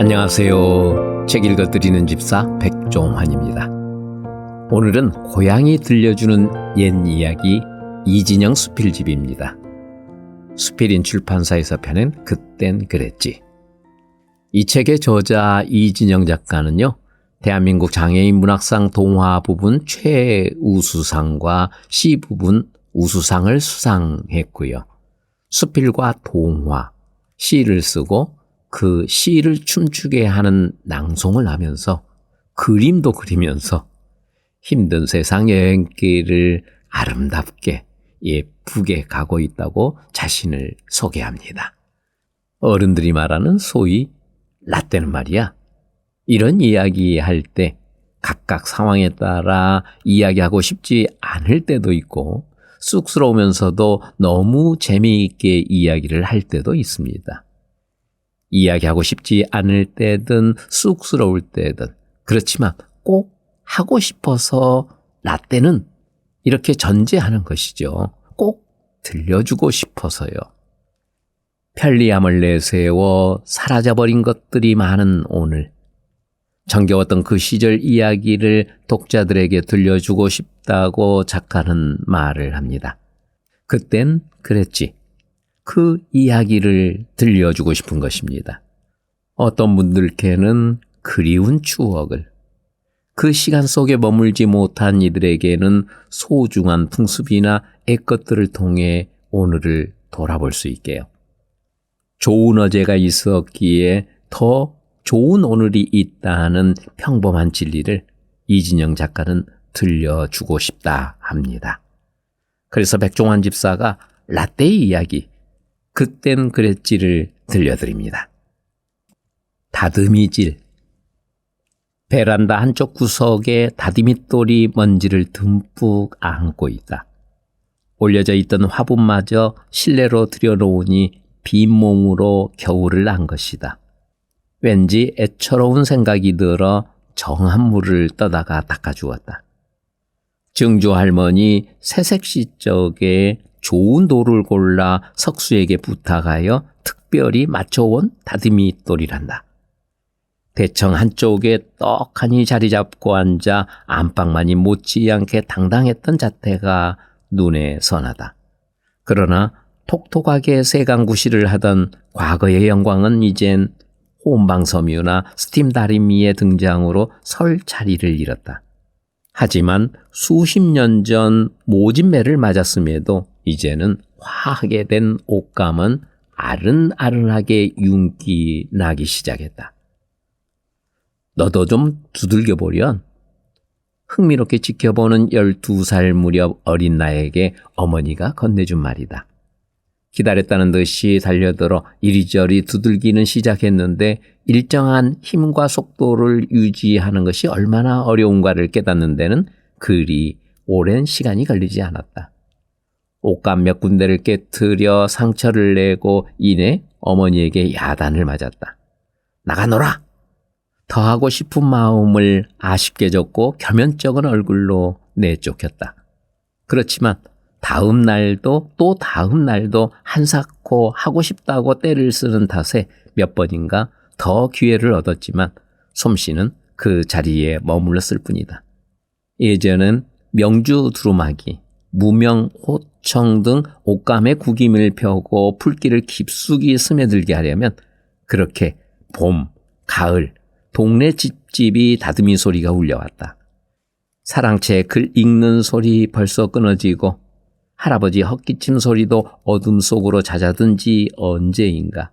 안녕하세요. 책 읽어드리는 집사 백종환입니다. 오늘은 고향이 들려주는 옛 이야기 이진영 수필집입니다. 수필인 출판사에서 펴낸 그땐 그랬지. 이 책의 저자 이진영 작가는요, 대한민국 장애인 문학상 동화 부분 최우수상과 시 부분 우수상을 수상했고요. 수필과 동화, 시를 쓰고 그 시를 춤추게 하는 낭송을 하면서 그림도 그리면서 힘든 세상 여행길을 아름답게 예쁘게 가고 있다고 자신을 소개합니다. 어른들이 말하는 소위 라떼는 말이야. 이런 이야기 할 때 각각 상황에 따라 이야기하고 싶지 않을 때도 있고 쑥스러우면서도 너무 재미있게 이야기를 할 때도 있습니다. 이야기하고 싶지 않을 때든 쑥스러울 때든 그렇지만 꼭 하고 싶어서 라떼는 이렇게 전제하는 것이죠. 꼭 들려주고 싶어서요. 편리함을 내세워 사라져버린 것들이 많은 오늘, 정겨웠던 그 시절 이야기를 독자들에게 들려주고 싶다고 작가는 말을 합니다. 그땐 그랬지. 그 이야기를 들려주고 싶은 것입니다. 어떤 분들께는 그리운 추억을, 그 시간 속에 머물지 못한 이들에게는 소중한 풍습이나 애것들을 통해 오늘을 돌아볼 수 있게요. 좋은 어제가 있었기에 더 좋은 오늘이 있다는 평범한 진리를 이진영 작가는 들려주고 싶다 합니다. 그래서 백종환 집사가 라떼의 이야기, 그땐 그랬지를 들려드립니다. 다듬이질. 베란다 한쪽 구석에 다듬이돌이 먼지를 듬뿍 안고 있다. 올려져 있던 화분마저 실내로 들여놓으니 빈몸으로 겨울을 난 것이다. 왠지 애처로운 생각이 들어 정한 물을 떠다가 닦아주었다. 증조 할머니 새색시 쪽에 좋은 돌을 골라 석수에게 부탁하여 특별히 맞춰온 다듬이돌이란다. 대청 한쪽에 떡하니 자리 잡고 앉아 안방만이 못지않게 당당했던 자태가 눈에 선하다. 그러나 톡톡하게 세간구시를 하던 과거의 영광은 이젠 혼방섬유나 스팀 다리미의 등장으로 설 자리를 잃었다. 하지만 수십 년 전 모진매를 맞았음에도 이제는 화하게 된 옷감은 아른아른하게 윤기 나기 시작했다. 너도 좀 두들겨보련? 흥미롭게 지켜보는 12살 무렵 어린 나에게 어머니가 건네준 말이다. 기다렸다는 듯이 달려들어 이리저리 두들기는 시작했는데 일정한 힘과 속도를 유지하는 것이 얼마나 어려운가를 깨닫는 데는 그리 오랜 시간이 걸리지 않았다. 옷감 몇 군데를 깨트려 상처를 내고 이내 어머니에게 야단을 맞았다. 나가 놀아! 더 하고 싶은 마음을 아쉽게 적고 겸연쩍은 얼굴로 내쫓겼다. 그렇지만 다음 날도 또 다음 날도 한사코 하고 싶다고 떼를 쓰는 탓에 몇 번인가 더 기회를 얻었지만 솜씨는 그 자리에 머물렀을 뿐이다. 예전엔 명주 두루마기, 무명, 호청 등 옷감의 구김을 펴고 풀기를 깊숙이 스며들게 하려면 그렇게 봄, 가을, 동네 집집이 다듬이 소리가 울려왔다. 사랑채 글 읽는 소리 벌써 끊어지고 할아버지 헛기침 소리도 어둠 속으로 잦아든 지 언제인가.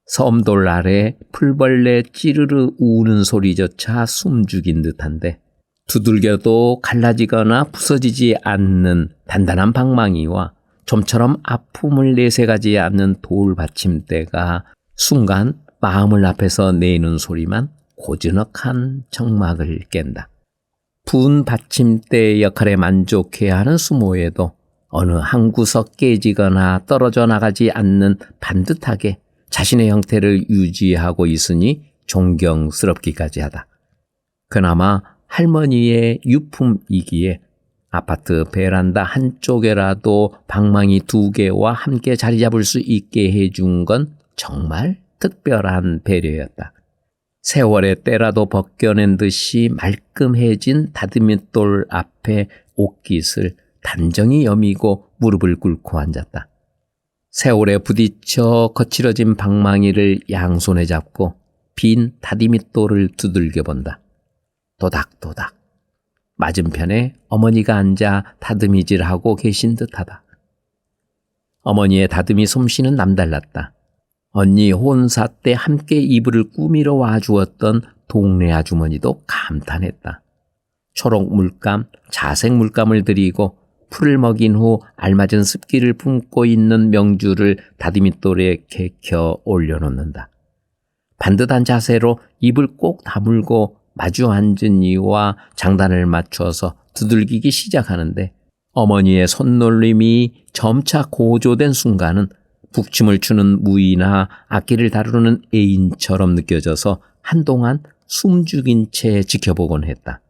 섬돌 아래 풀벌레 찌르르 우는 소리조차 숨죽인 듯한데 두들겨도 갈라지거나 부서지지 않는 단단한 방망이와 좀처럼 아픔을 내색하지 않는 돌 받침대가 순간 마음을 앞에서 내는 소리만 고즈넉한 정막을 깬다. 분 받침대 역할에 만족해야 하는 수모에도 어느 한 구석 깨지거나 떨어져 나가지 않는 반듯하게 자신의 형태를 유지하고 있으니 존경스럽기까지 하다. 그나마 할머니의 유품이기에 아파트 베란다 한쪽에라도 방망이 2개와 함께 자리 잡을 수 있게 해준 건 정말 특별한 배려였다. 세월의 때라도 벗겨낸 듯이 말끔해진 다듬이돌 앞에 옷깃을 단정히 여미고 무릎을 꿇고 앉았다. 세월에 부딪혀 거칠어진 방망이를 양손에 잡고 빈 다듬이돌을 두들겨 본다. 도닥도닥. 맞은편에 어머니가 앉아 다듬이질하고 계신 듯하다. 어머니의 다듬이 솜씨는 남달랐다. 언니 혼사 때 함께 이불을 꾸미러 와주었던 동네 아주머니도 감탄했다. 초록 물감, 자색 물감을 들이고 풀을 먹인 후 알맞은 습기를 품고 있는 명주를 다듬이돌에 개켜 올려놓는다. 반듯한 자세로 입을 꼭 다물고 마주 앉은 이와 장단을 맞춰서 두들기기 시작하는데 어머니의 손놀림이 점차 고조된 순간은 북춤을 추는 무이나 악기를 다루는 애인처럼 느껴져서 한동안 숨죽인 채 지켜보곤 했다.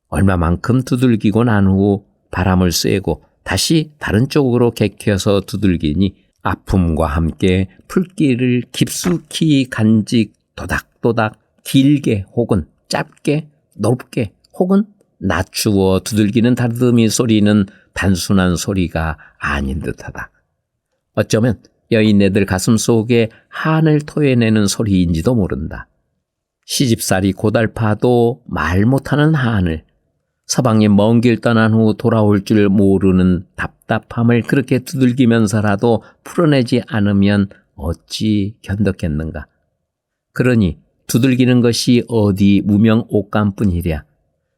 얼마만큼 두들기고 난 후 바람을 쐬고 다시 다른 쪽으로 개켜서 두들기니 아픔과 함께 풀기를 깊숙이 간직 도닥도닥 길게 혹은 짧게 높게 혹은 낮추어 두들기는 다듬이 소리는 단순한 소리가 아닌 듯하다. 어쩌면 여인네들 가슴 속에 한을 토해내는 소리인지도 모른다. 시집살이 고달파도 말 못하는 한을, 서방님 먼 길 떠난 후 돌아올 줄 모르는 답답함을 그렇게 두들기면서라도 풀어내지 않으면 어찌 견뎠겠는가. 그러니 두들기는 것이 어디 무명 옷감뿐이랴.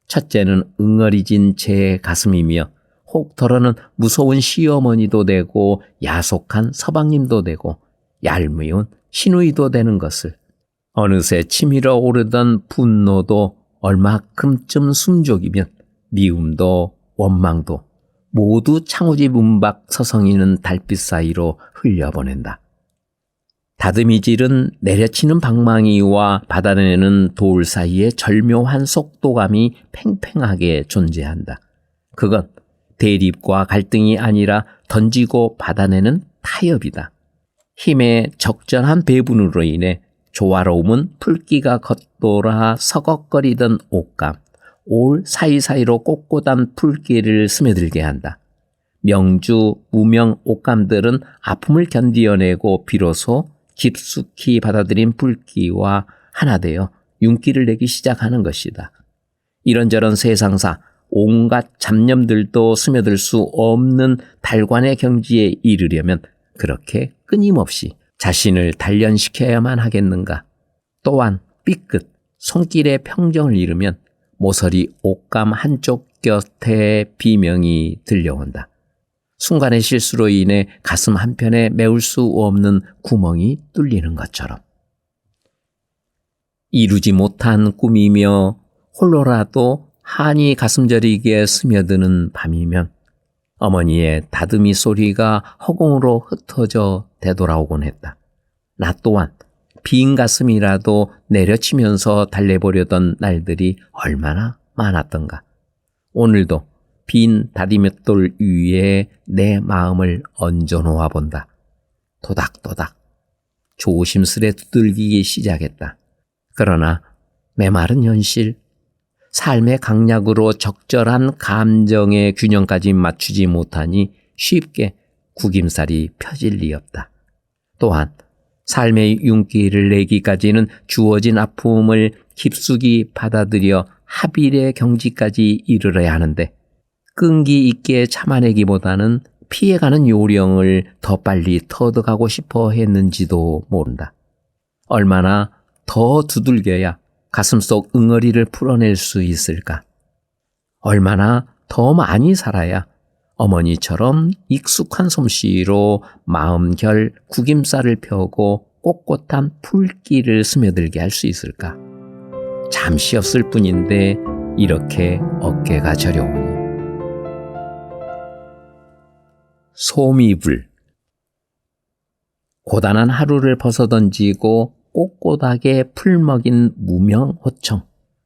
첫째는 응어리진 제 가슴이며 혹 덜어는 무서운 시어머니도 되고 야속한 서방님도 되고 얄미운 시누이도 되는 것을 어느새 치밀어 오르던 분노도 얼마큼쯤 숨죽이면 미움도 원망도 모두 창호지 문밖 서성이는 달빛 사이로 흘려보낸다. 다듬이질은 내려치는 방망이와 받아내는 돌 사이의 절묘한 속도감이 팽팽하게 존재한다. 그건 대립과 갈등이 아니라 던지고 받아내는 타협이다. 힘의 적절한 배분으로 인해 조화로움은 풀기가 겉돌아 서걱거리던 옷감, 올 사이사이로 꼿꼿한 풀기를 스며들게 한다. 명주, 무명 옷감들은 아픔을 견디어내고 비로소 깊숙이 받아들인 풀기와 하나 되어 윤기를 내기 시작하는 것이다. 이런저런 세상사, 온갖 잡념들도 스며들 수 없는 달관의 경지에 이르려면 그렇게 끊임없이 자신을 단련시켜야만 하겠는가. 또한 삐끗, 손길의 평정을 잃으면 모서리 옷감 한쪽 곁에 비명이 들려온다. 순간의 실수로 인해 가슴 한편에 메울 수 없는 구멍이 뚫리는 것처럼. 이루지 못한 꿈이며 홀로라도 한이 가슴 저리게 스며드는 밤이면 어머니의 다듬이 소리가 허공으로 흩어져 되돌아오곤 했다. 나 또한 빈 가슴이라도 내려치면서 달래보려던 날들이 얼마나 많았던가. 오늘도 빈 다듬이돌 위에 내 마음을 얹어놓아 본다. 도닥도닥 조심스레 두들기기 시작했다. 그러나 메마른 현실, 삶의 강약으로 적절한 감정의 균형까지 맞추지 못하니 쉽게 구김살이 펴질 리 없다. 또한 삶의 윤기를 내기까지는 주어진 아픔을 깊숙이 받아들여 합일의 경지까지 이르러야 하는데 끈기 있게 참아내기보다는 피해가는 요령을 더 빨리 터득하고 싶어 했는지도 모른다. 얼마나 더 두들겨야 가슴속 응어리를 풀어낼 수 있을까? 얼마나 더 많이 살아야 어머니처럼 익숙한 솜씨로 마음결 구김살을 펴고 꼿꼿한 풀기를 스며들게 할 수 있을까? 잠시였을 뿐인데 이렇게 어깨가 저려오니. 소미불. 고단한 하루를 벗어던지고 꼿꼿하게 풀먹인 무명 호청,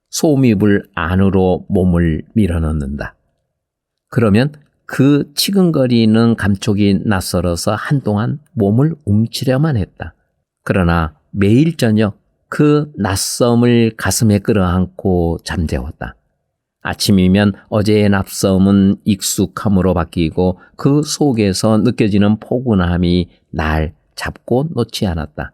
소미불 안으로 몸을 밀어넣는다. 그러면 그 치근거리는 감촉이 낯설어서 한동안 몸을 움츠려만 했다. 그러나 매일 저녁 그 낯섦을 가슴에 끌어안고 잠재웠다. 아침이면 어제의 낯섦은 익숙함으로 바뀌고 그 속에서 느껴지는 포근함이 날 잡고 놓지 않았다.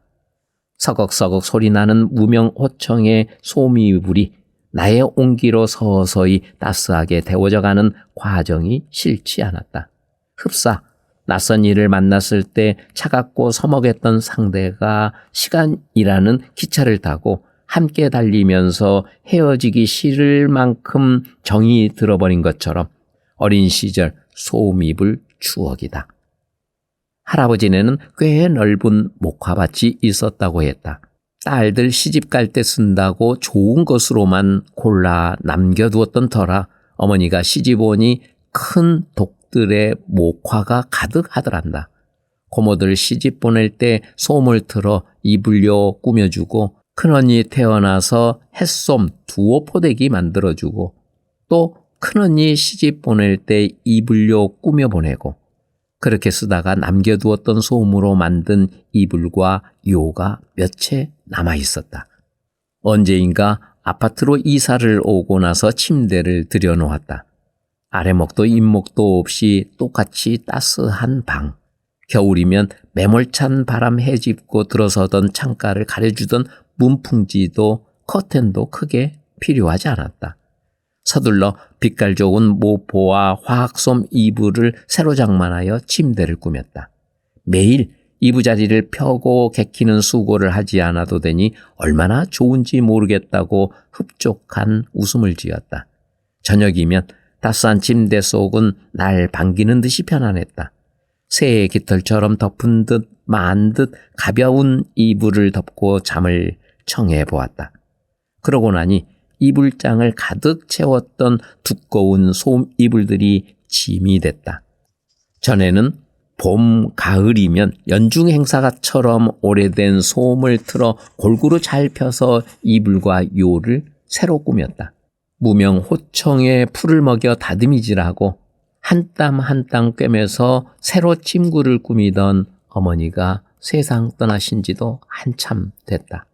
서걱서걱 소리나는 무명호청의 소미불이 나의 온기로 서서히 따스하게 데워져가는 과정이 싫지 않았다. 흡사 낯선 이를 만났을 때 차갑고 서먹했던 상대가 시간이라는 기차를 타고 함께 달리면서 헤어지기 싫을 만큼 정이 들어버린 것처럼 어린 시절 소미불 추억이다. 할아버지네는 꽤 넓은 목화밭이 있었다고 했다. 딸들 시집 갈 때 쓴다고 좋은 것으로만 골라 남겨두었던 터라 어머니가 시집 오니 큰 독들의 목화가 가득하더란다. 고모들 시집 보낼 때 솜을 틀어 이불료 꾸며주고 큰언니 태어나서 햇솜 두어 포대기 만들어주고 또 큰언니 시집 보낼 때 이불료 꾸며보내고 그렇게 쓰다가 남겨두었던 솜으로 만든 이불과 요가 몇 채 남아있었다. 언제인가 아파트로 이사를 오고 나서 침대를 들여놓았다. 아래목도 윗목도 없이 똑같이 따스한 방. 겨울이면 매몰찬 바람 헤집고 들어서던 창가를 가려주던 문풍지도 커튼도 크게 필요하지 않았다. 서둘러 빛깔 좋은 모포와 화학솜 이불을 새로 장만하여 침대를 꾸몄다. 매일 이부자리를 펴고 개키는 수고를 하지 않아도 되니 얼마나 좋은지 모르겠다고 흡족한 웃음을 지었다. 저녁이면 따스한 침대 속은 날 반기는 듯이 편안했다. 새의 깃털처럼 덮은 듯 만 듯 가벼운 이불을 덮고 잠을 청해 보았다. 그러고 나니 이불장을 가득 채웠던 두꺼운 솜 이불들이 짐이 됐다. 전에는 봄, 가을이면 연중 행사처럼 오래된 솜을 틀어 골고루 잘 펴서 이불과 요를 새로 꾸몄다. 무명 호청에 풀을 먹여 다듬이질하고 한 땀 한 땀 꿰매서 새로 침구를 꾸미던 어머니가 세상 떠나신 지도 한참 됐다.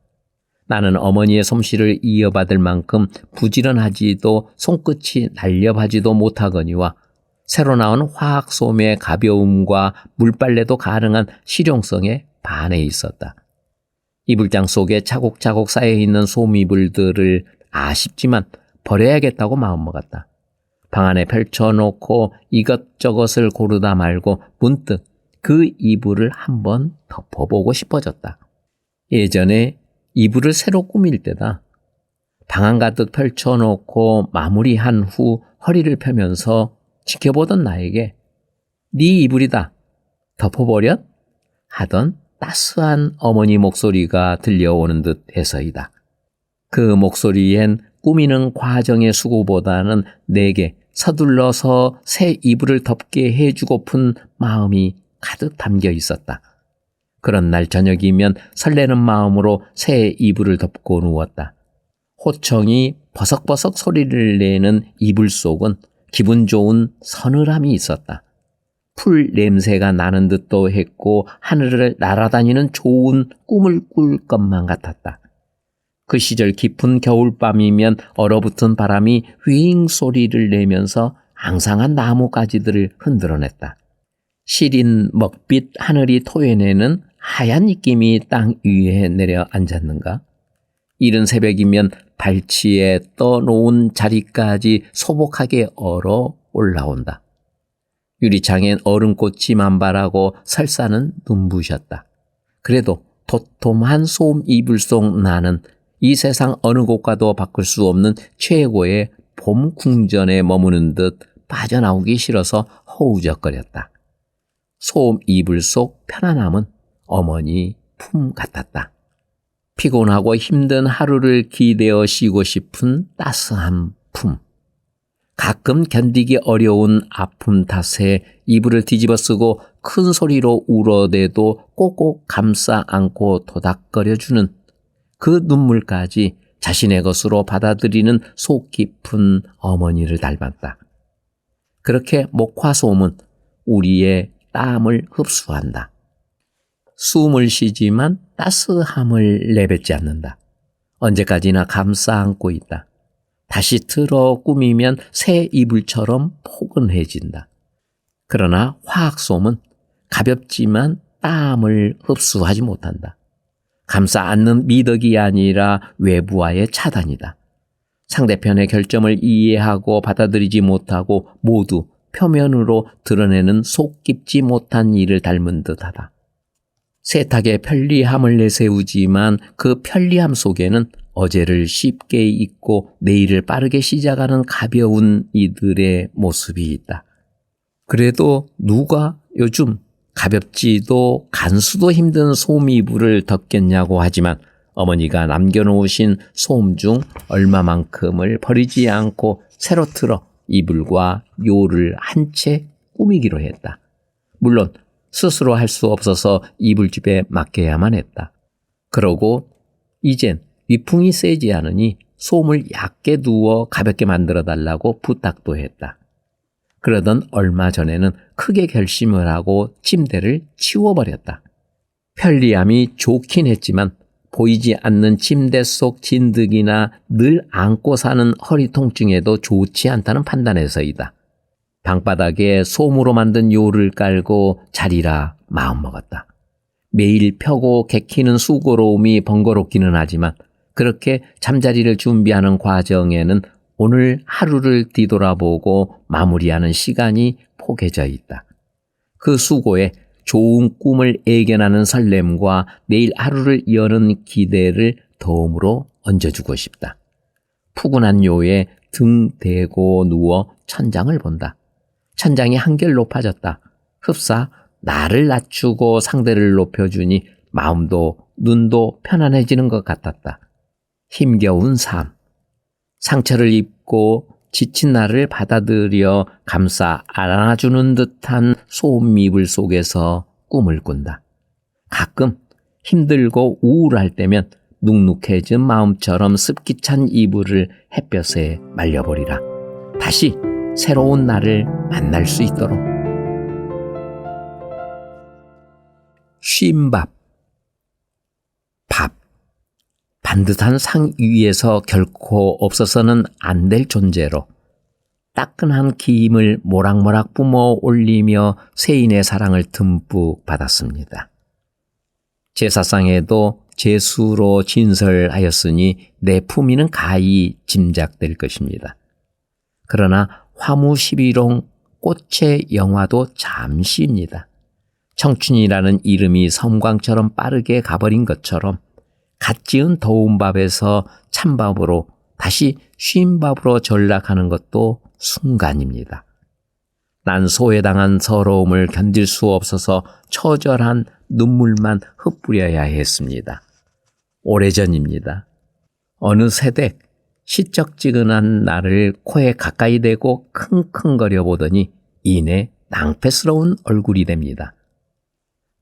나는 어머니의 솜씨를 이어받을 만큼 부지런하지도 손끝이 날렵하지도 못하거니와 새로 나온 화학솜의 가벼움과 물빨래도 가능한 실용성에 반해 있었다. 이불장 속에 차곡차곡 쌓여있는 솜이불들을 아쉽지만 버려야겠다고 마음먹었다. 방 안에 펼쳐놓고 이것저것을 고르다 말고 문득 그 이불을 한번 덮어보고 싶어졌다. 예전에 이불을 새로 꾸밀 때다. 방 안 가득 펼쳐놓고 마무리한 후 허리를 펴면서 지켜보던 나에게 네 이불이다. 덮어버렸? 하던 따스한 어머니 목소리가 들려오는 듯 해서이다. 그 목소리엔 꾸미는 과정의 수고보다는 내게 서둘러서 새 이불을 덮게 해주고픈 마음이 가득 담겨 있었다. 그런 날 저녁이면 설레는 마음으로 새 이불을 덮고 누웠다. 호청이 버석버석 소리를 내는 이불 속은 기분 좋은 서늘함이 있었다. 풀 냄새가 나는 듯도 했고 하늘을 날아다니는 좋은 꿈을 꿀 것만 같았다. 그 시절 깊은 겨울밤이면 얼어붙은 바람이 휘잉 소리를 내면서 앙상한 나뭇가지들을 흔들어냈다. 시린 먹빛 하늘이 토해내는 하얀 입김이 땅 위에 내려 앉았는가? 이른 새벽이면 발치에 떠놓은 자리까지 소복하게 얼어 올라온다. 유리창엔 얼음꽃이 만발하고 설사는 눈부셨다. 그래도 도톰한 솜 이불 속 나는 이 세상 어느 곳과도 바꿀 수 없는 최고의 봄 궁전에 머무는 듯 빠져나오기 싫어서 허우적거렸다. 솜 이불 속 편안함은 어머니 품 같았다. 피곤하고 힘든 하루를 기대어 쉬고 싶은 따스한 품. 가끔 견디기 어려운 아픔 탓에 이불을 뒤집어 쓰고 큰 소리로 울어대도 꼭꼭 감싸 안고 도닥거려주는 그 눈물까지 자신의 것으로 받아들이는 속 깊은 어머니를 닮았다. 그렇게 목화솜은 우리의 땀을 흡수한다. 숨을 쉬지만 따스함을 내뱉지 않는다. 언제까지나 감싸 안고 있다. 다시 틀어 꾸미면 새 이불처럼 포근해진다. 그러나 화학솜은 가볍지만 땀을 흡수하지 못한다. 감싸 안는 미덕이 아니라 외부와의 차단이다. 상대편의 결점을 이해하고 받아들이지 못하고 모두 표면으로 드러내는 속 깊지 못한 일을 닮은 듯하다. 세탁의 편리함을 내세우지만 그 편리함 속에는 어제를 쉽게 잊고 내일을 빠르게 시작하는 가벼운 이들의 모습이 있다. 그래도 누가 요즘 가볍지도 간수도 힘든 솜 이불을 덮겠냐고 하지만 어머니가 남겨놓으신 솜 중 얼마만큼을 버리지 않고 새로 틀어 이불과 요를 한 채 꾸미기로 했다. 물론 스스로 할 수 없어서 이불집에 맡겨야만 했다. 그러고 이젠 위풍이 세지 않으니 솜을 얇게 두어 가볍게 만들어 달라고 부탁도 했다. 그러던 얼마 전에는 크게 결심을 하고 침대를 치워버렸다. 편리함이 좋긴 했지만 보이지 않는 침대 속 진드기나 늘 안고 사는 허리 통증에도 좋지 않다는 판단에서이다. 방바닥에 솜으로 만든 요를 깔고 자리라 마음먹었다. 매일 펴고 개키는 수고로움이 번거롭기는 하지만 그렇게 잠자리를 준비하는 과정에는 오늘 하루를 뒤돌아보고 마무리하는 시간이 포개져 있다. 그 수고에 좋은 꿈을 애견하는 설렘과 내일 하루를 여는 기대를 덤으로 얹어주고 싶다. 푸근한 요에 등 대고 누워 천장을 본다. 천장이 한결 높아졌다. 흡사 나를 낮추고 상대를 높여주니 마음도 눈도 편안해지는 것 같았다. 힘겨운 삶. 상처를 입고 지친 나를 받아들여 감싸 안아주는 듯한 솜이불 속에서 꿈을 꾼다. 가끔 힘들고 우울할 때면 눅눅해진 마음처럼 습기 찬 이불을 햇볕에 말려버리라. 다시 새로운 나를 만날 수 있도록. 쉰밥. 밥. 반듯한 상 위에서 결코 없어서는 안 될 존재로 따끈한 김을 모락모락 뿜어 올리며 세인의 사랑을 듬뿍 받았습니다. 제사상에도 제수로 진설하였으니 내 품위는 가히 짐작될 것입니다. 그러나 화무 11홍 꽃의 영화도 잠시입니다. 청춘이라는 이름이 섬광처럼 빠르게 가버린 것처럼 갓 지은 더운 밥에서 찬밥으로 다시 쉰 밥으로 전락하는 것도 순간입니다. 난 소외당한 서러움을 견딜 수 없어서 처절한 눈물만 흩뿌려야 했습니다. 오래전입니다. 어느 새댁 시적지근한 나를 코에 가까이 대고 킁킁거려 보더니 이내 낭패스러운 얼굴이 됩니다.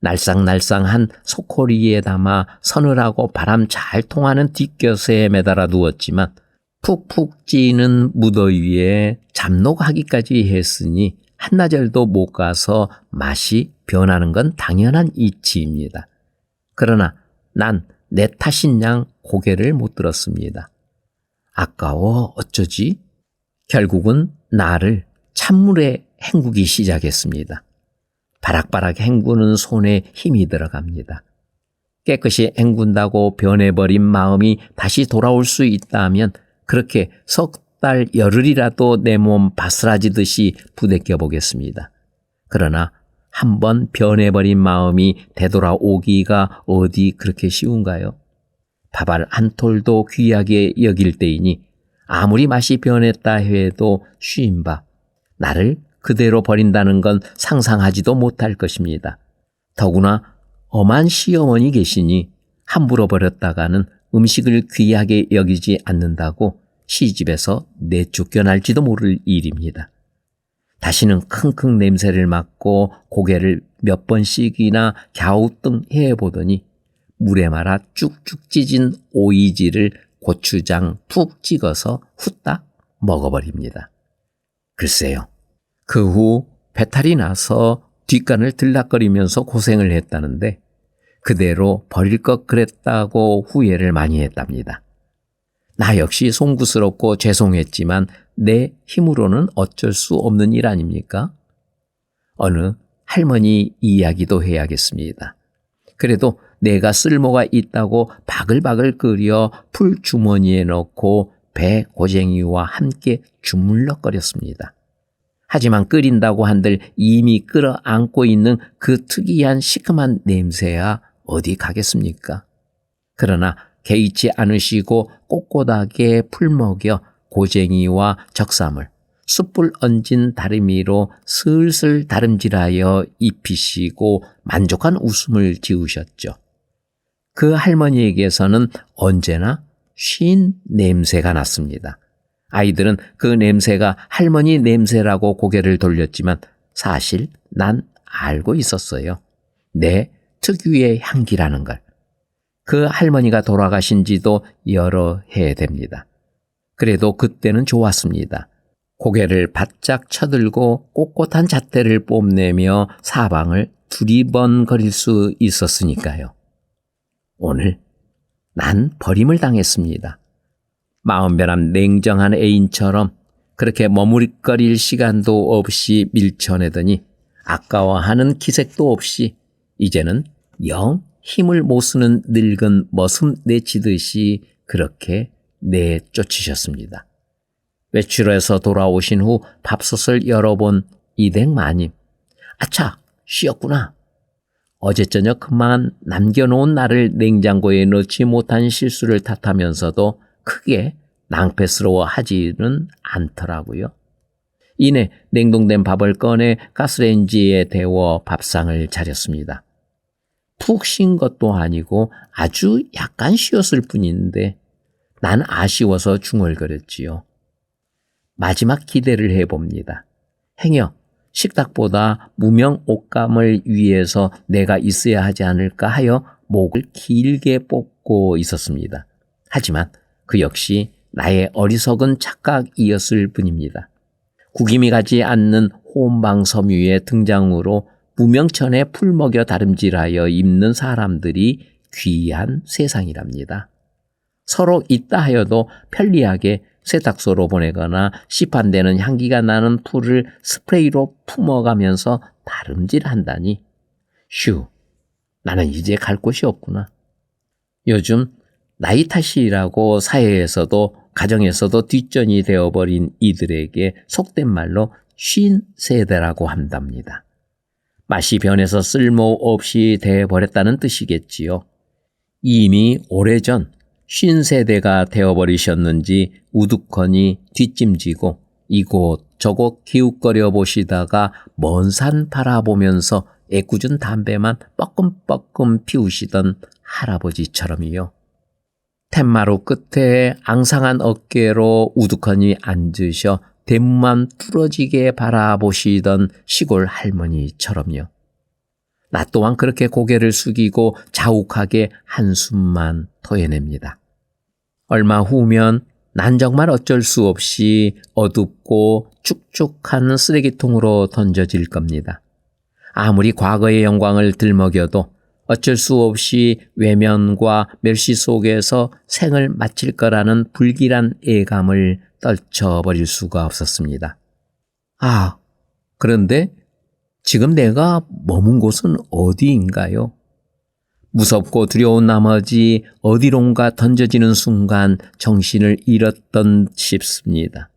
날상날상한 소코리에 담아 서늘하고 바람 잘 통하는 뒷곁에 매달아 두었지만 푹푹 찌는 무더위에 잡록하기까지 했으니 한나절도 못 가서 맛이 변하는 건 당연한 이치입니다. 그러나 난 내 탓인 양 고개를 못 들었습니다. 아까워 어쩌지? 결국은 나를 찬물에 헹구기 시작했습니다. 바락바락 헹구는 손에 힘이 들어갑니다. 깨끗이 헹군다고 변해버린 마음이 다시 돌아올 수 있다면 그렇게 석 달 열흘이라도 내 몸 바스라지듯이 부대껴 보겠습니다. 그러나 한번 변해버린 마음이 되돌아오기가 어디 그렇게 쉬운가요? 밥알 한 톨도 귀하게 여길 때이니 아무리 맛이 변했다 해도 쉰 밥, 나를 그대로 버린다는 건 상상하지도 못할 것입니다. 더구나 엄한 시어머니 계시니 함부로 버렸다가는 음식을 귀하게 여기지 않는다고 시집에서 내쫓겨날지도 모를 일입니다. 다시는 킁킁 냄새를 맡고 고개를 몇 번씩이나 갸우뚱해 보더니 물에 말아 쭉쭉 찢은 오이지를 고추장 푹 찍어서 후딱 먹어버립니다. 글쎄요. 그 후 배탈이 나서 뒷간을 들락거리면서 고생을 했다는데 그대로 버릴 것 그랬다고 후회를 많이 했답니다. 나 역시 송구스럽고 죄송했지만 내 힘으로는 어쩔 수 없는 일 아닙니까? 어느 할머니 이야기도 해야겠습니다. 그래도 내가 쓸모가 있다고 바글바글 끓여 풀 주머니에 넣고 배 고쟁이와 함께 주물럭거렸습니다. 하지만 끓인다고 한들 이미 끌어안고 있는 그 특이한 시큼한 냄새야 어디 가겠습니까? 그러나 개의치 않으시고 꼿꼿하게 풀 먹여 고쟁이와 적삼을 숯불 얹은 다리미로 슬슬 다름질하여 입히시고 만족한 웃음을 지으셨죠. 그 할머니에게서는 언제나 쉰 냄새가 났습니다. 아이들은 그 냄새가 할머니 냄새라고 고개를 돌렸지만 사실 난 알고 있었어요. 내 특유의 향기라는 걸. 그 할머니가 돌아가신 지도 여러 해 됩니다. 그래도 그때는 좋았습니다. 고개를 바짝 쳐들고 꼿꼿한 잣대를 뽐내며 사방을 두리번거릴 수 있었으니까요. 오늘 난 버림을 당했습니다. 마음 변함 냉정한 애인처럼 그렇게 머무릿거릴 시간도 없이 밀쳐내더니 아까워하는 기색도 없이 이제는 영 힘을 못 쓰는 늙은 머슴 내치듯이 그렇게 내쫓으셨습니다. 외출해서 돌아오신 후 밥솥을 열어본 이댁마님. 아차, 쉬었구나. 어제 저녁 그만 남겨놓은 나를 냉장고에 넣지 못한 실수를 탓하면서도 크게 낭패스러워 하지는 않더라고요. 이내 냉동된 밥을 꺼내 가스레인지에 데워 밥상을 차렸습니다. 푹 쉰 것도 아니고 아주 약간 쉬었을 뿐인데 난 아쉬워서 중얼거렸지요. 마지막 기대를 해봅니다. 행여 식탁보다 무명 옷감을 위해서 내가 있어야 하지 않을까 하여 목을 길게 뽑고 있었습니다. 하지만 그 역시 나의 어리석은 착각이었을 뿐입니다. 구김이 가지 않는 혼방섬유의 등장으로 무명천에 풀 먹여 다름질하여 입는 사람들이 귀한 세상이랍니다. 서로 있다 하여도 편리하게 세탁소로 보내거나 시판되는 향기가 나는 풀을 스프레이로 품어가면서 다름질한다니. 휴, 나는 이제 갈 곳이 없구나. 요즘 나이 탓이라고 사회에서도 가정에서도 뒷전이 되어버린 이들에게 속된 말로 쉰 세대라고 한답니다. 맛이 변해서 쓸모없이 돼버렸다는 뜻이겠지요. 이미 오래전 50세대가 되어버리셨는지 우두커니 뒷짐지고 이곳 저곳 기웃거려 보시다가 먼 산 바라보면서 애꿎은 담배만 뻐끔뻐끔 피우시던 할아버지처럼이요. 툇마루 끝에 앙상한 어깨로 우두커니 앉으셔 대문만 부러지게 바라보시던 시골 할머니처럼요. 나 또한 그렇게 고개를 숙이고 자욱하게 한숨만 토해냅니다. 얼마 후면 난 정말 어쩔 수 없이 어둡고 축축한 쓰레기통으로 던져질 겁니다. 아무리 과거의 영광을 들먹여도 어쩔 수 없이 외면과 멸시 속에서 생을 마칠 거라는 불길한 애감을 떨쳐버릴 수가 없었습니다. 아, 그런데 지금 내가 머문 곳은 어디인가요? 무섭고 두려운 나머지 어디론가 던져지는 순간 정신을 잃었던 싶습니다.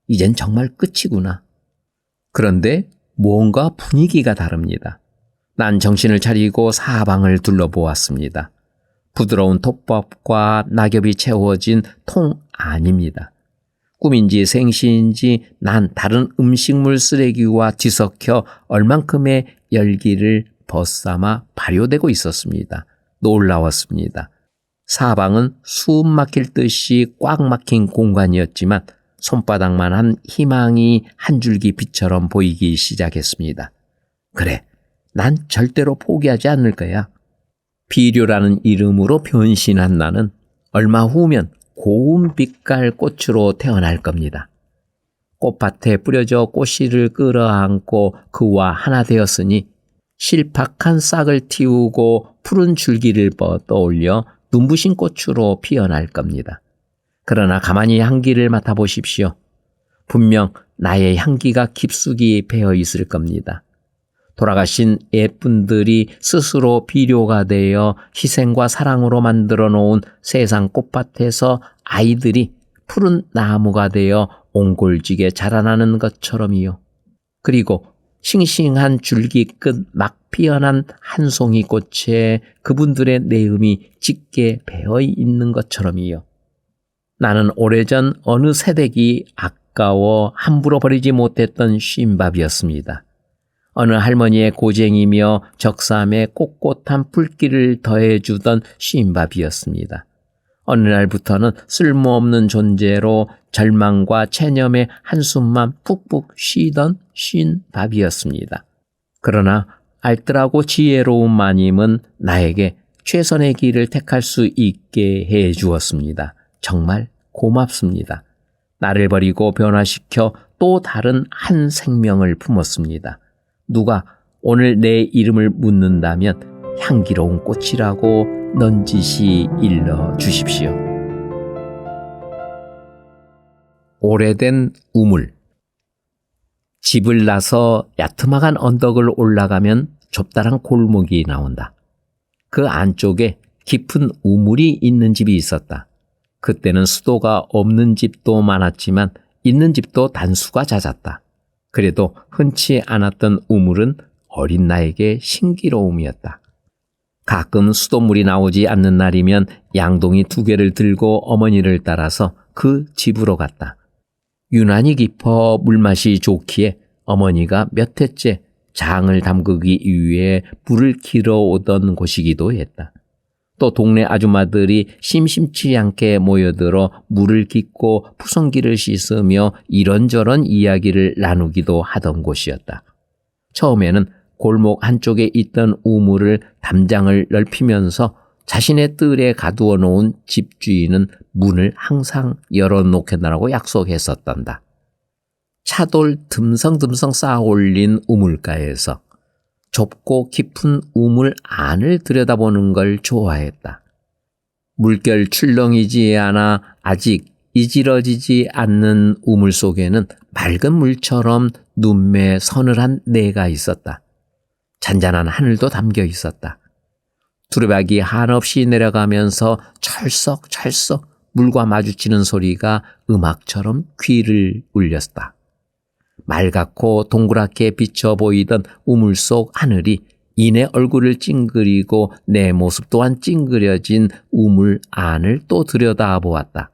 이젠 정말 끝이구나. 그런데 뭔가 분위기가 다릅니다. 난 정신을 차리고 사방을 둘러보았습니다. 부드러운 톱밥과 낙엽이 채워진 통 아닙니다. 꿈인지 생시인지 난 다른 음식물 쓰레기와 뒤섞여 얼만큼의 열기를 벗삼아 발효되고 있었습니다. 놀라웠습니다. 사방은 숨 막힐 듯이 꽉 막힌 공간이었지만 손바닥만한 희망이 한 줄기 빛처럼 보이기 시작했습니다. 그래, 난 절대로 포기하지 않을 거야. 비료라는 이름으로 변신한 나는 얼마 후면 고운 빛깔 꽃으로 태어날 겁니다. 꽃밭에 뿌려져 꽃씨를 끌어안고 그와 하나 되었으니 실팍한 싹을 틔우고 푸른 줄기를 떠올려 눈부신 꽃으로 피어날 겁니다. 그러나 가만히 향기를 맡아보십시오. 분명 나의 향기가 깊숙이 배어 있을 겁니다. 돌아가신 옛분들이 스스로 비료가 되어 희생과 사랑으로 만들어 놓은 세상 꽃밭에서 아이들이 푸른 나무가 되어 옹골지게 자라나는 것처럼이요. 그리고 싱싱한 줄기 끝 막 피어난 한 송이 꽃에 그분들의 내음이 짙게 배어 있는 것처럼이요. 나는 오래전 어느 새댁이 아까워 함부로 버리지 못했던 쉰밥이었습니다. 어느 할머니의 고쟁이며 적삼에 꼿꼿한 불길을 더해주던 쉰밥이었습니다. 어느 날부터는 쓸모없는 존재로 절망과 체념의 한숨만 푹푹 쉬던 쉰밥이었습니다. 그러나 알뜰하고 지혜로운 마님은 나에게 최선의 길을 택할 수 있게 해 주었습니다. 정말 고맙습니다. 나를 버리고 변화시켜 또 다른 한 생명을 품었습니다. 누가 오늘 내 이름을 묻는다면 향기로운 꽃이라고 넌지시 일러 주십시오. 오래된 우물. 집을 나서 야트막한 언덕을 올라가면 좁다란 골목이 나온다. 그 안쪽에 깊은 우물이 있는 집이 있었다. 그때는 수도가 없는 집도 많았지만 있는 집도 단수가 잦았다. 그래도 흔치 않았던 우물은 어린 나에게 신기로움이었다. 가끔 수돗물이 나오지 않는 날이면 양동이 2개를 들고 어머니를 따라서 그 집으로 갔다. 유난히 깊어 물맛이 좋기에 어머니가 몇 해째 장을 담그기 위해 물을 길어 오던 곳이기도 했다. 또 동네 아줌마들이 심심치 않게 모여들어 물을 깃고 푸성기를 씻으며 이런저런 이야기를 나누기도 하던 곳이었다. 처음에는 골목 한쪽에 있던 우물을 담장을 넓히면서 자신의 뜰에 가두어 놓은 집주인은 문을 항상 열어놓겠다라고 약속했었단다. 차돌 듬성듬성 쌓아 올린 우물가에서 좁고 깊은 우물 안을 들여다보는 걸 좋아했다. 물결 출렁이지 않아 아직 이지러지지 않는 우물 속에는 맑은 물처럼 눈매 서늘한 내가 있었다. 잔잔한 하늘도 담겨 있었다. 두레박이 한없이 내려가면서 철썩철썩 물과 마주치는 소리가 음악처럼 귀를 울렸다. 맑고 동그랗게 비쳐 보이던 우물 속 하늘이 이내 얼굴을 찡그리고 내 모습 또한 찡그려진 우물 안을 또 들여다보았다.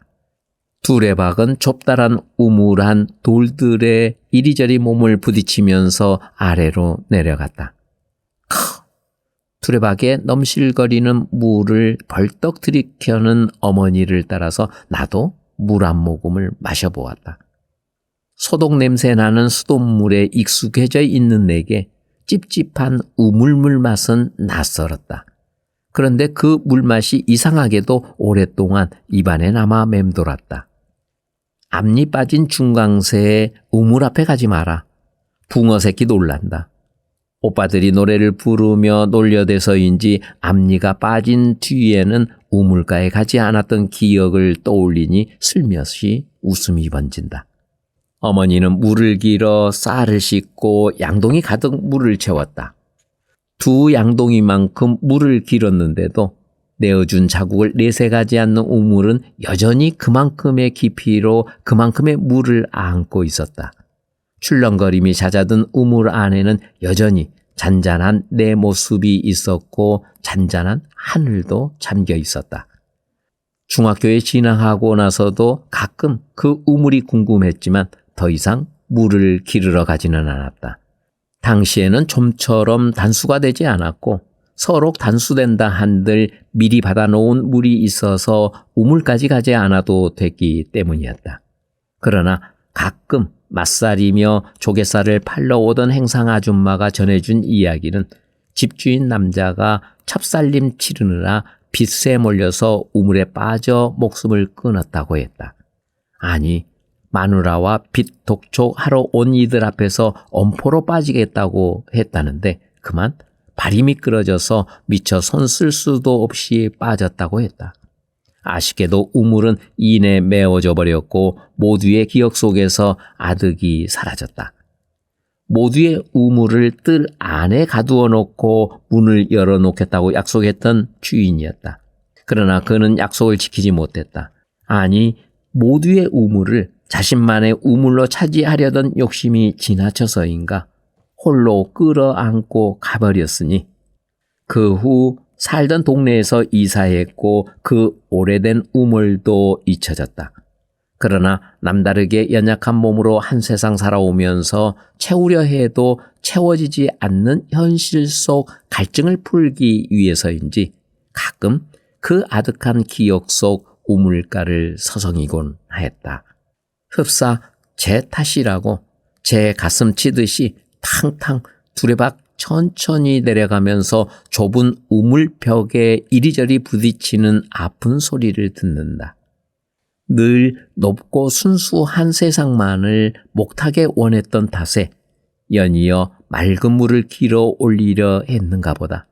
두레박은 좁다란 우물한 돌들에 이리저리 몸을 부딪히면서 아래로 내려갔다. 두레박에 넘실거리는 물을 벌떡 들이켜는 어머니를 따라서 나도 물 한 모금을 마셔보았다. 소독 냄새 나는 수돗물에 익숙해져 있는 내게 찝찝한 우물물 맛은 낯설었다. 그런데 그 물맛이 이상하게도 오랫동안 입안에 남아 맴돌았다. 앞니 빠진 중강새에 우물 앞에 가지 마라. 붕어 새끼 놀란다. 오빠들이 노래를 부르며 놀려대서인지 앞니가 빠진 뒤에는 우물가에 가지 않았던 기억을 떠올리니 슬며시 웃음이 번진다. 어머니는 물을 길어 쌀을 씻고 양동이 가득 물을 채웠다. 2 양동이만큼 물을 길었는데도 내어준 자국을 내색하지 않는 우물은 여전히 그만큼의 깊이로 그만큼의 물을 안고 있었다. 출렁거림이 잦아든 우물 안에는 여전히 잔잔한 내 모습이 있었고 잔잔한 하늘도 잠겨 있었다. 중학교에 진학하고 나서도 가끔 그 우물이 궁금했지만 더 이상 물을 기르러 가지는 않았다. 당시에는 좀처럼 단수가 되지 않았고 서로 단수된다 한들 미리 받아놓은 물이 있어서 우물까지 가지 않아도 됐기 때문이었다. 그러나 가끔 맛살이며 조갯살을 팔러 오던 행상 아줌마가 전해준 이야기는 집주인 남자가 찹쌀림 치르느라 빚에 몰려서 우물에 빠져 목숨을 끊었다고 했다. 아니, 마누라와 빚 독촉하러 온 이들 앞에서 엄포로 빠지겠다고 했다는데 그만 발이 미끄러져서 미처 손 쓸 수도 없이 빠졌다고 했다. 아쉽게도 우물은 이내 메워져 버렸고 모두의 기억 속에서 아득이 사라졌다. 모두의 우물을 뜰 안에 가두어 놓고 문을 열어놓겠다고 약속했던 주인이었다. 그러나 그는 약속을 지키지 못했다. 아니, 모두의 우물을 자신만의 우물로 차지하려던 욕심이 지나쳐서인가 홀로 끌어안고 가버렸으니 그 후 살던 동네에서 이사했고 그 오래된 우물도 잊혀졌다. 그러나 남다르게 연약한 몸으로 한 세상 살아오면서 채우려 해도 채워지지 않는 현실 속 갈증을 풀기 위해서인지 가끔 그 아득한 기억 속 우물가를 서성이곤 하였다. 흡사 제 탓이라고 제 가슴 치듯이 탕탕 두레박 천천히 내려가면서 좁은 우물벽에 이리저리 부딪히는 아픈 소리를 듣는다. 늘 높고 순수한 세상만을 목탁에 원했던 탓에 연이어 맑은 물을 길어 올리려 했는가 보다.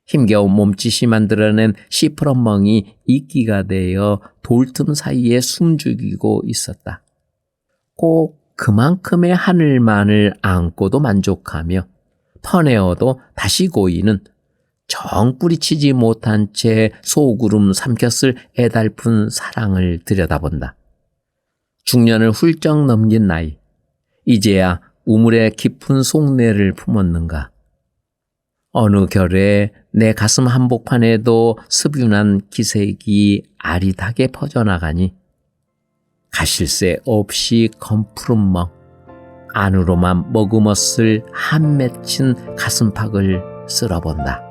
힘겨운 몸짓이 만들어낸 시퍼런 멍이 이끼가 되어 돌틈 사이에 숨죽이고 있었다. 꼭 그만큼의 하늘만을 안고도 만족하며 퍼내어도 다시 고이는 정 뿌리치지 못한 채 소구름 삼켰을 애달픈 사랑을 들여다본다. 중년을 훌쩍 넘긴 나이, 이제야 우물의 깊은 속내를 품었는가. 어느 결에 내 가슴 한복판에도 습윤한 기색이 아릿하게 퍼져나가니 가실 새 없이 검푸른 멍, 안으로만 머금었을 한 맺힌 가슴팍을 쓸어본다.